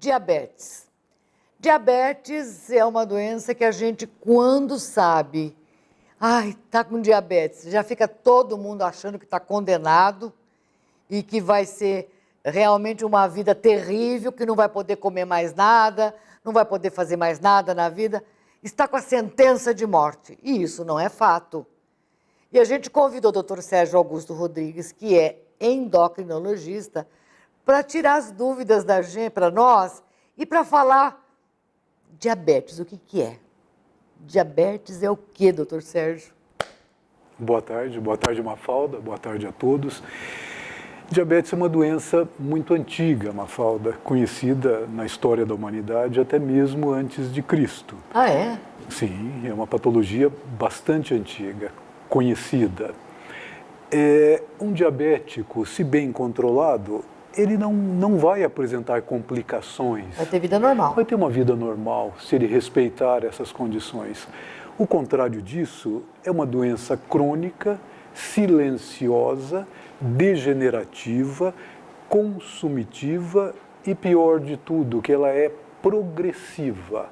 Diabetes. Diabetes é uma doença que a gente, quando sabe, tá com diabetes, já fica todo mundo achando que está condenado e que vai ser realmente uma vida terrível, que não vai poder comer mais nada, não vai poder fazer mais nada na vida, está com a sentença de morte. E isso não é fato. E a gente convidou o Dr. Sérgio Augusto Rodrigues, que é endocrinologista, para tirar as dúvidas da gente, para nós, e para falar diabetes, o que é? Diabetes é o quê, doutor Sérgio? Boa tarde, Mafalda, boa tarde a todos. Diabetes é uma doença muito antiga, Mafalda, conhecida na história da humanidade até mesmo antes de Cristo. Ah, é? Sim, é uma patologia bastante antiga, conhecida. Um diabético, se bem controlado, ele não vai apresentar complicações. Vai ter vida normal. Vai ter uma vida normal, se ele respeitar essas condições. O contrário disso é uma doença crônica, silenciosa, degenerativa, consumitiva e, pior de tudo, que ela é progressiva.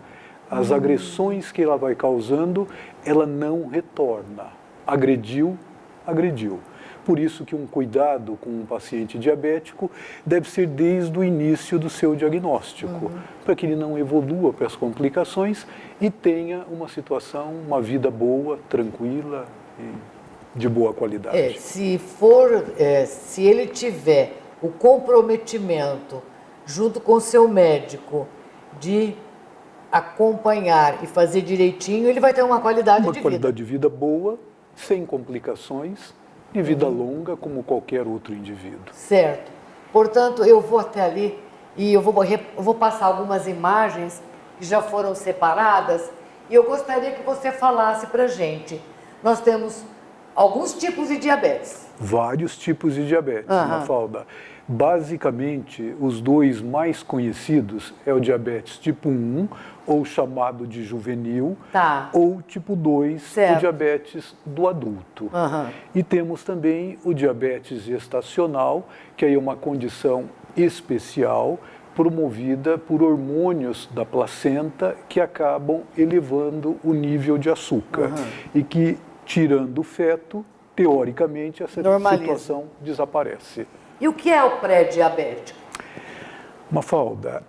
As agressões que ela vai causando, ela não retorna. Agrediu. Por isso que um cuidado com um paciente diabético deve ser desde o início do seu diagnóstico, para que ele não evolua para as complicações e tenha uma situação, uma vida boa, tranquila e de boa qualidade. Se ele tiver o comprometimento junto com o seu médico de acompanhar e fazer direitinho, ele vai ter uma qualidade de vida. Uma qualidade de vida boa, sem complicações, de vida longa, como qualquer outro indivíduo. Certo. Portanto, eu vou até ali e eu vou passar algumas imagens que já foram separadas e eu gostaria que você falasse para a gente. Nós temos alguns tipos de diabetes. Vários tipos de diabetes, Mafalda. Basicamente, os dois mais conhecidos é o diabetes tipo 1, ou chamado de juvenil, ou tipo 2, certo, o diabetes do adulto. E temos também o diabetes gestacional, que é uma condição especial promovida por hormônios da placenta que acabam elevando o nível de açúcar e que, tirando o feto, teoricamente, essa situação desaparece. E o que é o pré-diabético? Mafalda,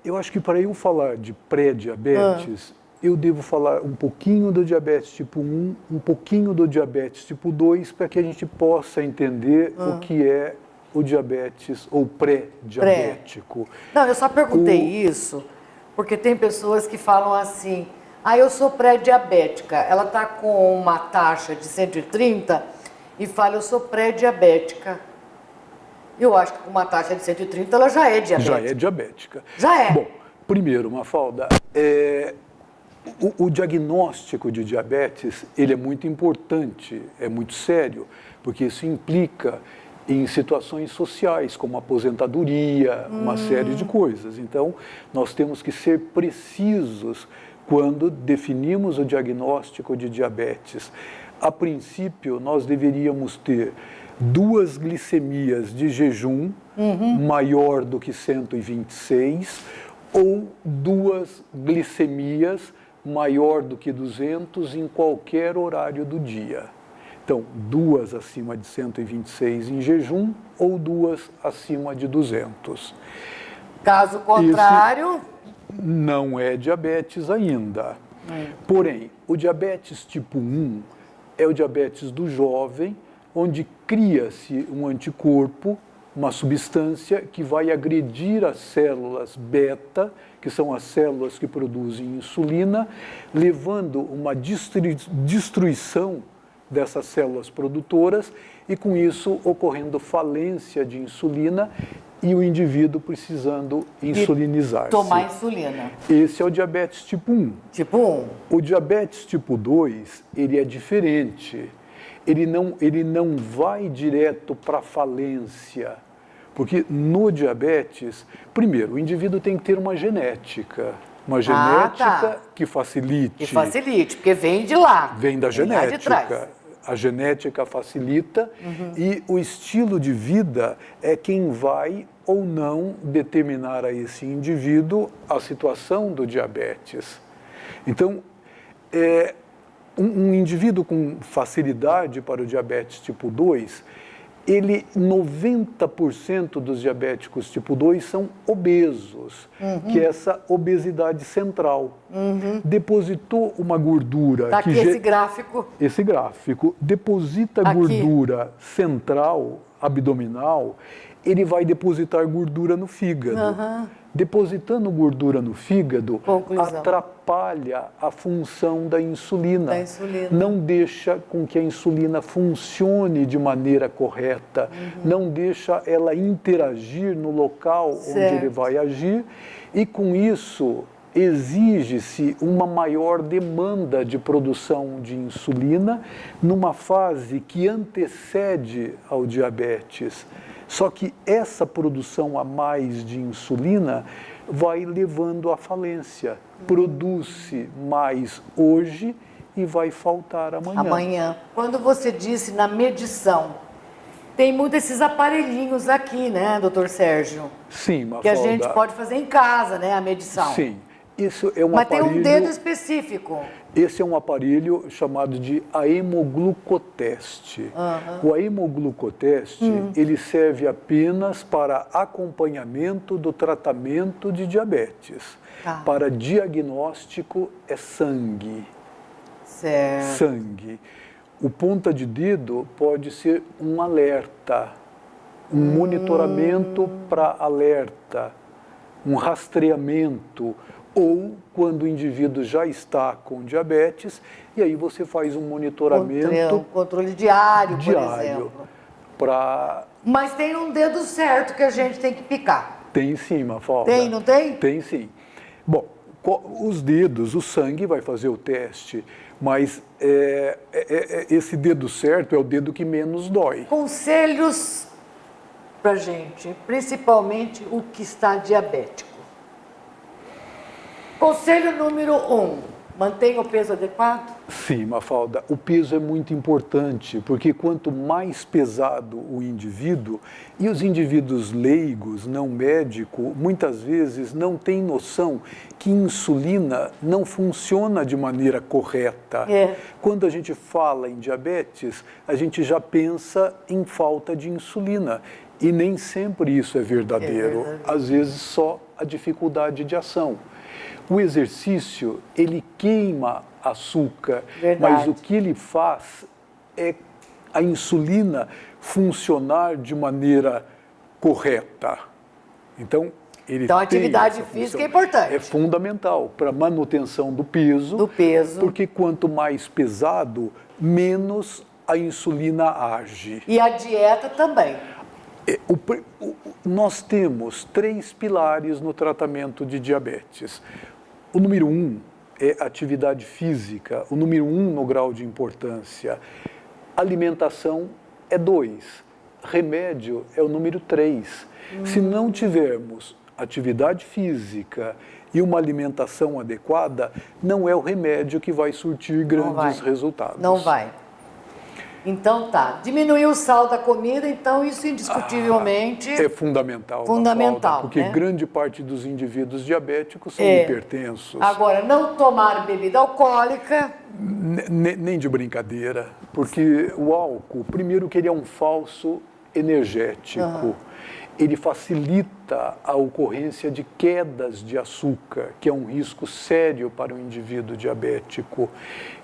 eu acho que para eu falar de pré-diabetes, eu devo falar um pouquinho do diabetes tipo 1, um pouquinho do diabetes tipo 2, para que a gente possa entender o que é o diabetes ou pré-diabético. Não, eu só perguntei isso porque tem pessoas que falam assim, eu sou pré-diabética, ela está com uma taxa de 130 e fala, eu sou pré-diabética. Eu acho que com uma taxa de 130 ela já é diabética. Já é diabética. Já é. Bom, primeiro, Mafalda, o diagnóstico de diabetes, ele é muito importante, é muito sério, porque isso implica em situações sociais, como aposentadoria, uma série de coisas. Então, nós temos que ser precisos quando definimos o diagnóstico de diabetes. A princípio, nós deveríamos ter 2 glicemias de jejum maior do que 126 ou 2 glicemias maior do que 200 em qualquer horário do dia. Então, 2 acima de 126 em jejum ou 2 acima de 200. Caso contrário... não é diabetes ainda. Porém, o diabetes tipo 1 é o diabetes do jovem, onde cria-se um anticorpo, uma substância que vai agredir as células beta, que são as células que produzem insulina, levando uma destruição dessas células produtoras e, com isso, ocorrendo falência de insulina e o indivíduo precisando insulinizar-se. Tomar insulina. Esse é o diabetes tipo 1. Tipo 1. O diabetes tipo 2, ele é diferente. Ele não vai direto para a falência. Porque no diabetes, primeiro, o indivíduo tem que ter uma genética. Uma genética que facilite. Que facilite, porque vem de lá. Vem da genética. A genética facilita e o estilo de vida é quem vai ou não determinar a esse indivíduo a situação do diabetes. Então, um indivíduo com facilidade para o diabetes tipo 2, 90% dos diabéticos tipo 2 são obesos, que é essa obesidade central. Depositou uma gordura... Está aqui esse gráfico. Esse gráfico deposita Aqui. gordura central, abdominal, ele vai depositar gordura no fígado. Depositando gordura no fígado, Conclusão. atrapalha a função da insulina. Não deixa com que a insulina funcione de maneira correta, não deixa ela interagir no local onde ele vai agir, e com isso exige-se uma maior demanda de produção de insulina numa fase que antecede ao diabetes. Só que essa produção a mais de insulina vai levando à falência. Produz-se mais hoje e vai faltar amanhã. Quando você disse na medição, tem muitos esses aparelhinhos aqui, né, doutor Sérgio? Sim, Mafalda. Que a gente pode fazer em casa, né, a medição. Sim. Isso é um Mas aparelho, tem um dedo específico. Esse é um aparelho chamado de aemoglucoteste. O aemoglucoteste, ele serve apenas para acompanhamento do tratamento de diabetes. Para diagnóstico é sangue. Certo. Sangue. O ponta de dedo pode ser um alerta, um monitoramento para alerta, um rastreamento, ou quando o indivíduo já está com diabetes, e aí você faz um monitoramento... Controle diário, por exemplo. Mas tem um dedo certo que a gente tem que picar. Tem sim, Mafalda. Tem, não tem? Tem sim. Bom, os dedos, o sangue vai fazer o teste, mas esse dedo certo é o dedo que menos dói. Conselhos pra gente, principalmente o que está diabético. Conselho número 1, mantenha o peso adequado? Sim, Mafalda, o peso é muito importante, porque quanto mais pesado o indivíduo, e os indivíduos leigos, não médicos, muitas vezes não têm noção que insulina não funciona de maneira correta. Quando a gente fala em diabetes, a gente já pensa em falta de insulina, e nem sempre isso é verdadeiro. Às vezes só a dificuldade de ação. O exercício, ele queima açúcar, mas o que ele faz é a insulina funcionar de maneira correta. Então, a atividade física é importante. É fundamental para a manutenção do peso. Porque quanto mais pesado, menos a insulina age. E a dieta também. Nós temos 3 pilares no tratamento de diabetes. O número 1 é atividade física, o número 1 no grau de importância. Alimentação é 2, remédio é o número 3. Se não tivermos atividade física e uma alimentação adequada, não é o remédio que vai surtir grandes resultados. Não vai. Então diminuir o sal da comida, então isso indiscutivelmente... é fundamental. Fundamental, porque grande parte dos indivíduos diabéticos são hipertensos. Agora, não tomar bebida alcoólica... Nem de brincadeira, porque o álcool, primeiro que ele é um falso energético, ele facilita a ocorrência de quedas de açúcar, que é um risco sério para o indivíduo diabético.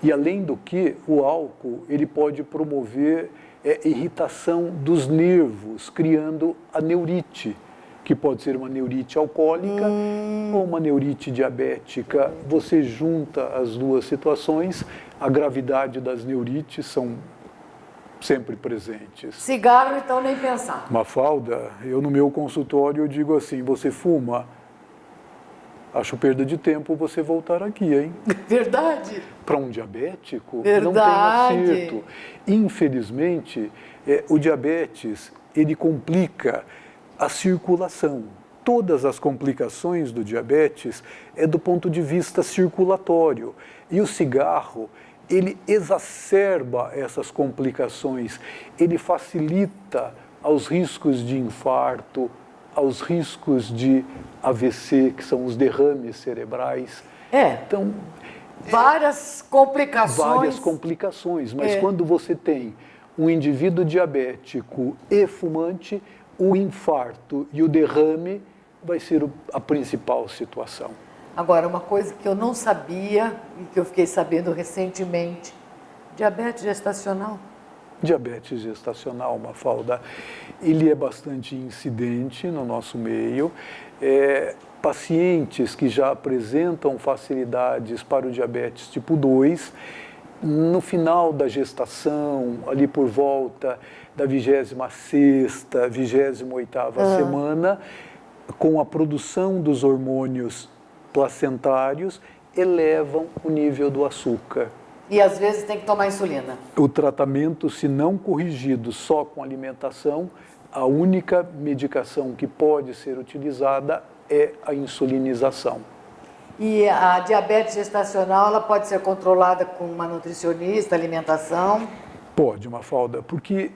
E além do que, o álcool ele pode promover irritação dos nervos, criando a neurite, que pode ser uma neurite alcoólica ou uma neurite diabética. Você junta as duas situações, a gravidade das neurites são sempre presentes. Cigarro, então, nem pensar. Mafalda, eu no meu consultório eu digo assim, você fuma, acho perda de tempo você voltar aqui, hein? Verdade. Para um diabético, Verdade. Não tem acerto. Infelizmente, o diabetes, ele complica a circulação. Todas as complicações do diabetes é do ponto de vista circulatório. E o cigarro, ele exacerba essas complicações, ele facilita aos riscos de infarto, aos riscos de AVC, que são os derrames cerebrais. Então, várias complicações. várias complicações, mas É. quando você tem um indivíduo diabético e fumante, o infarto e o derrame vai ser a principal situação. Agora, uma coisa que eu não sabia e que eu fiquei sabendo recentemente, diabetes gestacional. Diabetes gestacional, Mafalda, ele é bastante incidente no nosso meio. Pacientes que já apresentam facilidades para o diabetes tipo 2, no final da gestação, ali por volta da 26ª, 28ª semana, com a produção dos hormônios placentários, elevam o nível do açúcar. E às vezes tem que tomar insulina. O tratamento, se não corrigido só com alimentação, a única medicação que pode ser utilizada é a insulinização. E a diabetes gestacional, ela pode ser controlada com uma nutricionista, alimentação? Pode, Mafalda, porque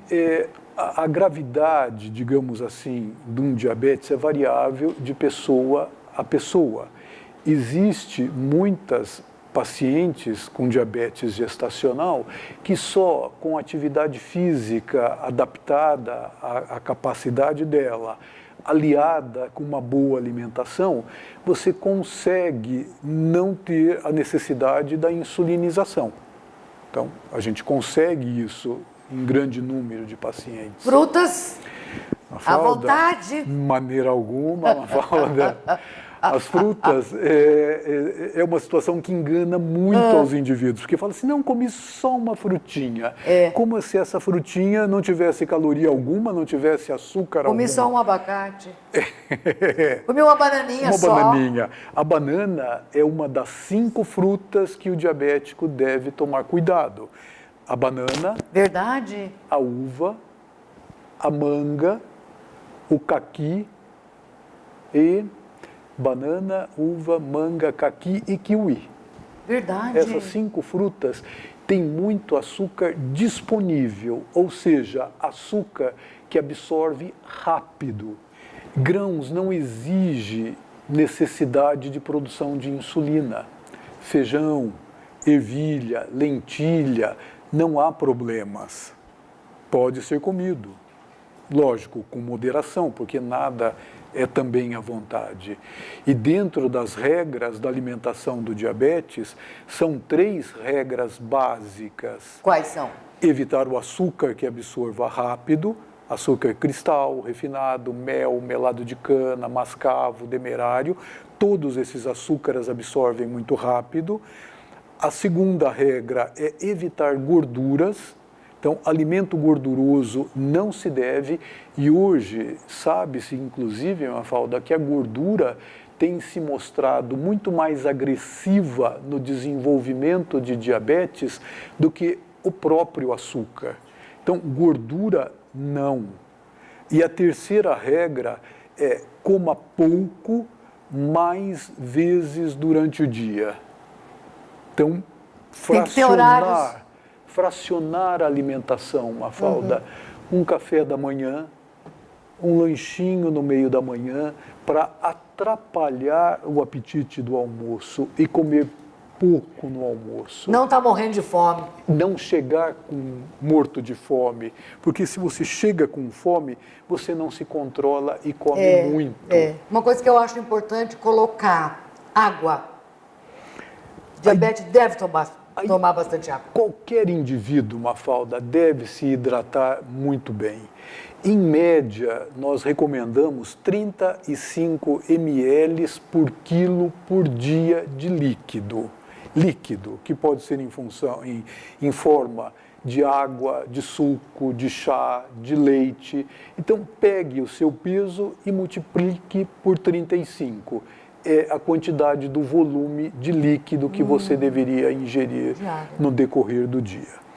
a gravidade, digamos assim, de um diabetes é variável de pessoa a pessoa. Existe muitas pacientes com diabetes gestacional que só com atividade física adaptada à capacidade dela, aliada com uma boa alimentação, você consegue não ter a necessidade da insulinização. Então, a gente consegue isso em grande número de pacientes. Frutas, à vontade. De maneira alguma, Mafalda. As frutas é uma situação que engana muito aos indivíduos, porque fala assim, não, comi só uma frutinha. Como se essa frutinha não tivesse caloria alguma, não tivesse açúcar algum. Comi só um abacate. Comi uma bananinha só. Uma bananinha. A banana é uma das 5 frutas que o diabético deve tomar cuidado. A banana, Verdade. a uva, a manga, o caqui e banana, uva, manga, caqui e kiwi. Verdade. Essas 5 frutas têm muito açúcar disponível, ou seja, açúcar que absorve rápido. Grãos não exige necessidade de produção de insulina. Feijão, ervilha, lentilha, não há problemas. Pode ser comido. Lógico, com moderação, porque nada é também à vontade. E dentro das regras da alimentação do diabetes, são 3 regras básicas. Quais são? Evitar o açúcar que absorva rápido, açúcar cristal, refinado, mel, melado de cana, mascavo, demerário, todos esses açúcares absorvem muito rápido. A segunda regra é evitar gorduras. Então, alimento gorduroso não se deve, e hoje sabe-se, inclusive, Mafalda, que a gordura tem se mostrado muito mais agressiva no desenvolvimento de diabetes do que o próprio açúcar. Então, gordura, não. E a terceira regra é coma pouco, mais vezes durante o dia. Então, fracionar a alimentação, Mafalda. Um café da manhã, um lanchinho no meio da manhã, para atrapalhar o apetite do almoço e comer pouco no almoço. Não está morrendo de fome. Não chegar morto de fome, porque se você chega com fome, você não se controla e come muito. Uma coisa que eu acho importante colocar, água. Diabetes deve tomar bastante água. Qualquer indivíduo, Mafalda, deve se hidratar muito bem. Em média, nós recomendamos 35 ml por quilo por dia de líquido. Líquido, que pode ser em forma de água, de suco, de chá, de leite. Então, pegue o seu peso e multiplique por 35. É a quantidade do volume de líquido que você deveria ingerir no decorrer do dia.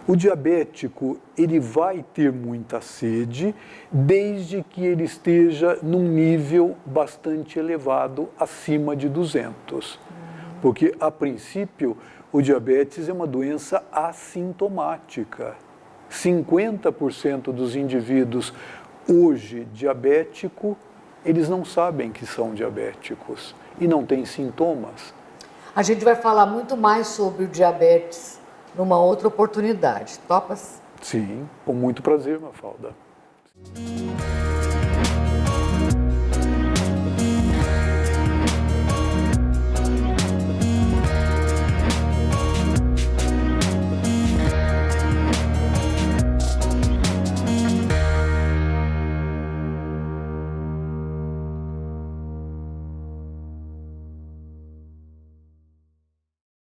O diabético, ele vai ter muita sede, desde que ele esteja num nível bastante elevado, acima de 200. Porque, a princípio, o diabetes é uma doença assintomática. 50% dos indivíduos hoje diabético, eles não sabem que são diabéticos e não têm sintomas. A gente vai falar muito mais sobre o diabetes numa outra oportunidade. Topas? Sim, com muito prazer, Mafalda.